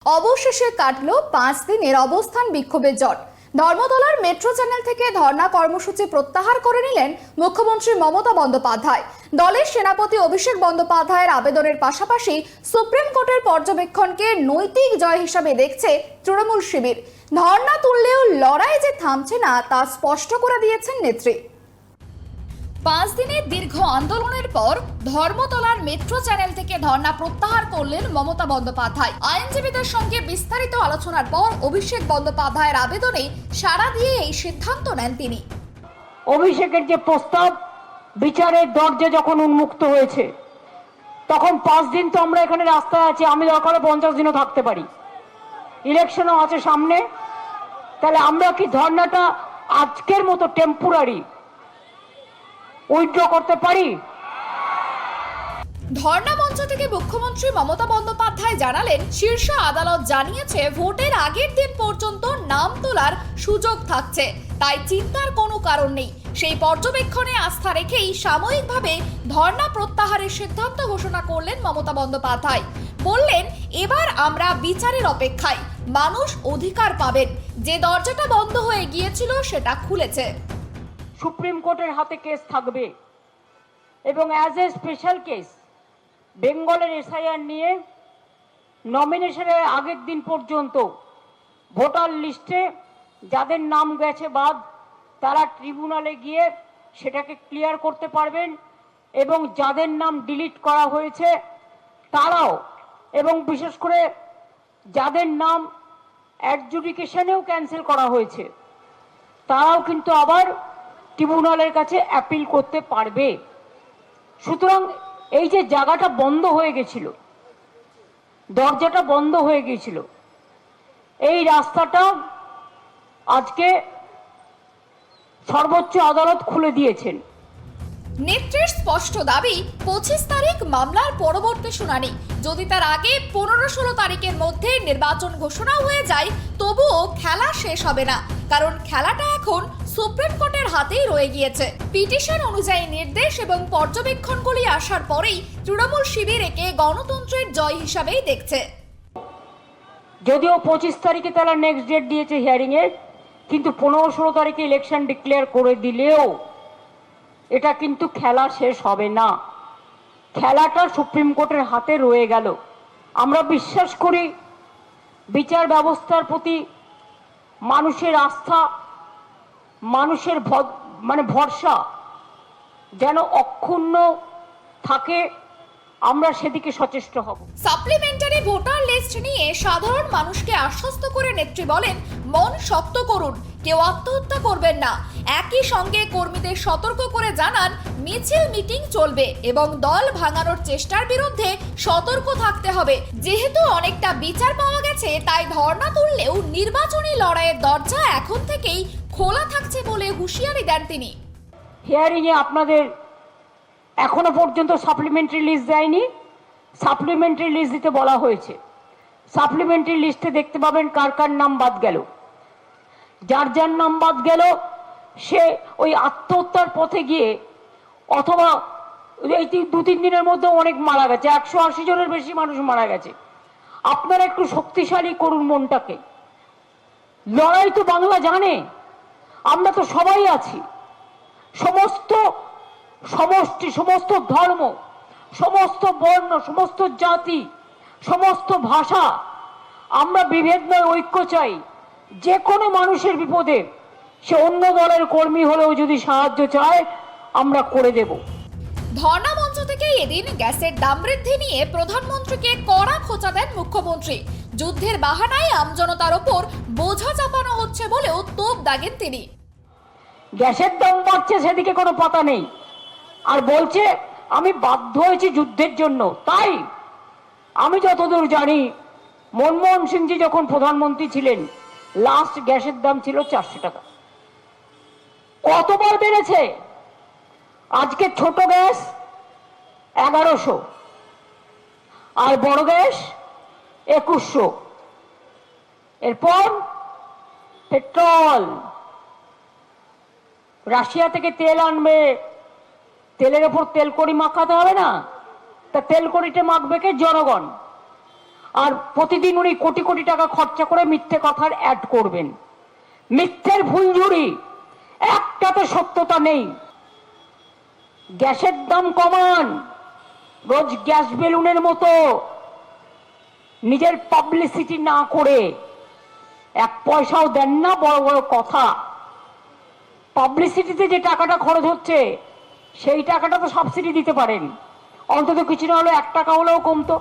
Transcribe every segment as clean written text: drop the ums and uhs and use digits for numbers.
অবশেষে কাটলো 5 দিনের অবস্থান বিক্ষোভের জট। ধর্মতলার মেট্রো চ্যানেল থেকে ধর্ণা কর্মসূচি প্রত্যাহার করে নিলেন মুখ্যমন্ত্রী মমতা বন্দ্যোপাধ্যায়। দলের সেনাপতি অভিষেক বন্দ্যোপাধ্যায়ের আবেদনের পাশাপাশি সুপ্রিম কোর্টের পর্যবেক্ষণকে নৈতিক জয় হিসাবে দেখছে তৃণমূল শিবির। ধর্ণা তুললেও লড়াই যে থামছে না তা স্পষ্ট করে দিয়েছেন নেত্রী। 5 দিনের দীর্ঘ আন্দোলনের পর ধর্মতলার মেট্রো চ্যানেল থেকে ধর্ণা প্রত্যাহার করলেন মমতা বন্দ্যোপাধ্যায়। আইনজীবীদের সঙ্গে বিস্তারিত আলোচনার পর অভিষেক বন্দ্যোপাধ্যায়ের আবেদনে সাড়া দিয়ে এই সিদ্ধান্ত নেন তিনি। অভিষেকের যে প্রস্তাব, বিচারের দরজা যখন উন্মুক্ত হয়েছে, তখন 5 দিন তো আমরা এখানে রাস্তায় আছি, আমি দরকার 50 দিনও থাকতে পারি, ইলেকশনও আছে সামনে। তাহলে আমরা কি ধর্ণাটা আজকের মতো টেম্পোরারি উইথড্র করতে পারি? ধর্ণা মঞ্চ থেকে মুখ্যমন্ত্রী মমতা বন্দ্যোপাধ্যায় জানালেন, শীর্ষ আদালত জানিয়েছে ভোটের আগের দিন পর্যন্ত নাম তোলার সুযোগ থাকছে, তাই চিন্তার কোনো কারণ নেই। সেই পর্যবেক্ষণে আস্থা রেখেই সাময়িকভাবে ধর্ণা প্রত্যাহারের সিদ্ধান্ত ঘোষণা করলেন মমতা বন্দ্যোপাধ্যায়। বললেন, এবার আমরা বিচারের অপেক্ষায়, মানুষ অধিকার পাবেন। যে দরজাটা বন্ধ হয়ে গিয়েছিল সেটা খুলেছে। সুপ্রিম কোর্টের হাতে কেস থাকবে এবং অ্যাজ এ স্পেশাল কেস বেঙ্গলের এসআইআর নিয়ে নমিনেশনের আগের দিন পর্যন্ত ভোটার লিস্টে যাদের নাম গেছে বাদ, তারা ট্রিব্যুনালে গিয়ে সেটাকে ক্লিয়ার করতে পারবেন এবং যাদের নাম ডিলিট করা হয়েছে তারাও, এবং বিশেষ করে যাদের নাম অ্যাডজুডিকেশনেও ক্যান্সেল করা হয়েছে তারাও কিন্তু আবার ট্রিব্যুনালের কাছে অ্যাপিল করতে পারবে। সুতরাং এই যে জায়গাটা বন্ধ হয়ে গেছিল, দরজাটা বন্ধ হয়ে গিয়েছিল, এই রাস্তাটা আজকে সর্বোচ্চ আদালত খুলে দিয়েছেন। নেত্রীর স্পষ্ট দাবি, 25 তারিখ মামলার পরবর্তী শুনানি। যদি তার আগে 15-16 তারিখের মধ্যে নির্বাচন ঘোষণা হয়ে যায়, তবুও খেলা শেষ হবে না, কারণ খেলাটা এখন সুপ্রিম কোর্টের হাতেই রয়ে গিয়েছে। পিটিশন অনুযায়ী নির্দেশ এবং পর্যবেক্ষণগুলি আসার পরেই তৃণমূল শিবির একে গণতন্ত্রের জয় হিসাবেই দেখছে। যদিও 25 তারিখে তারা নেক্সট ডেট দিয়েছে হিয়ারিং এর, কিন্তু 15-16 তারিখে ইলেকশন ডিক্লেয়ার করে দিলেও এটা কিন্তু খেলা শেষ হবে না। খেলাটা সুপ্রিম কোর্টের হাতে রয়ে গেল। আমরা বিশ্বাস করি বিচার ব্যবস্থার প্রতি মানুষের আস্থা, মানুষের ভরসা যেন অক্ষুণ্ণ থাকে, আমরা সেদিকে সচেষ্ট হব। সাপ্লিমেন্টারি ভোটার লিস্ট নিয়ে সাধারণ মানুষকে আশ্বস্ত করে নেত্রী বলেন, মন শক্ত করুন, কেউ আত্মহত্যা করবেন না। একই সঙ্গে কর্মীদের সতর্ক করে জানান, মিছিল মিটিং চলবে এবং দল ভাঙানোর চেষ্টার বিরুদ্ধে সতর্ক থাকতে হবে। যেহেতু অনেকটা বিচার পাওয়া গেছে, তাই ধর্ণা তুললেও নির্বাচনী লড়াইয়ের দরজা এখন থেকেই খোলা থাকছে বলে হুঁশিয়ারি দেন তিনি। হিয়ারিং এ আপনাদের এখনো পর্যন্ত সাপ্লিমেন্টারি লিস্ট দেয়নি, সাপ্লিমেন্টারি লিস্ট দিতে বলা হয়েছে। সাপ্লিমেন্টারি লিস্টে দেখতে পাবেন কার কার নাম বাদ গেল। যার যার নাম বাদ গেল সে ওই আত্মহত্যার পথে গিয়ে, অথবা এই 2-3 দিনের মধ্যে অনেক মারা গেছে, 180 জনের বেশি মানুষ মারা গেছে। আপনারা একটু শক্তিশালী করুন মনটাকে। লড়াই তো বাংলা জানে, আমরা তো সবাই আছি, সমস্ত সমষ্টি, সমস্ত ধর্ম, সমস্ত বর্ণ, সমস্ত জাতি, সমস্ত ভাষা, আমরা বিভেদ নয় ঐক্য চাই। যে কোনো মানুষের বিপদে সে অন্য দলের কর্মী হলেও যদি সাহায্য চায় আমরা করে দেব। ধর্ণা মঞ্চ থেকে এদিন গ্যাসের দাম বৃদ্ধি নিয়ে প্রধানমন্ত্রীকে কড়া খোঁচা দেন মুখ্যমন্ত্রী। যুদ্ধের বাহানায় আমজনতার ওপর বোঝা চাপানো হচ্ছে বলেও তোপ দাগেন তিনি। গ্যাসের দাম বাড়ছে সেদিকে কোনো পাতা নেই, আর বলছে আমি বাধ্য হয়েছি যুদ্ধের জন্য। তাই আমি যতদূর জানি, মনমোহন সিংজি যখন প্রধানমন্ত্রী ছিলেন, লাস্ট গ্যাসের দাম ছিল 400 টাকা। কতবার বেড়েছে? আজকে ছোট গ্যাস 1100 আর বড় গ্যাস 2100। এরপর পেট্রোল, রাশিয়া থেকে তেল আনবে, তেলের ওপর তেলকড়ি মাখাতে হবে না, তা তেলকড়িটা মাখবে কে? জনগণ। আর প্রতিদিন উনি কোটি কোটি টাকা খরচা করে মিথ্যে কথার অ্যাড করবেন। মিথ্যের ফুলঝুরি, একটাতে সত্যতা নেই। গ্যাসের দাম কমান, রোজ গ্যাস বেলুনের মতো নিজের পাবলিসিটি না করে, এক পয়সাও দেন না, বড় বড় কথা। পাবলিসিটিতে যে টাকাটা খরচ হচ্ছে সেই টাকাটা তো সাবসিডি দিতে পারেন, অন্তত কিছু না হলেও 1 টাকা হলেও কমতো।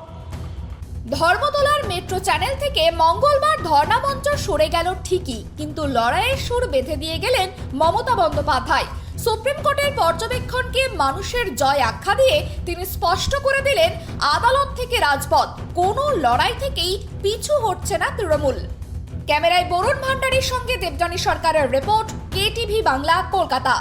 ধর্মতলার মেট্রো চ্যানেল থেকে মঙ্গলবার ধর্ণা মঞ্চ সরে গেল ঠিকই, কিন্তু লড়াইয়ের সুর বেঁধে দিয়ে গেলেন মমতা বন্দ্যোপাধ্যায়। সুপ্রিম কোর্টের পর্যবেক্ষণকে মানুষের জয় আখ্যা দিয়ে তিনি স্পষ্ট করে দিলেন, আদালত থেকে রাজপথ, কোনো লড়াই থেকেই পিছু হটছে না তৃণমূল। ক্যামেরায় বরুণ ভান্ডারীর সঙ্গে দেবযানী সরকারের রিপোর্ট, KTV বাংলা, কলকাতা।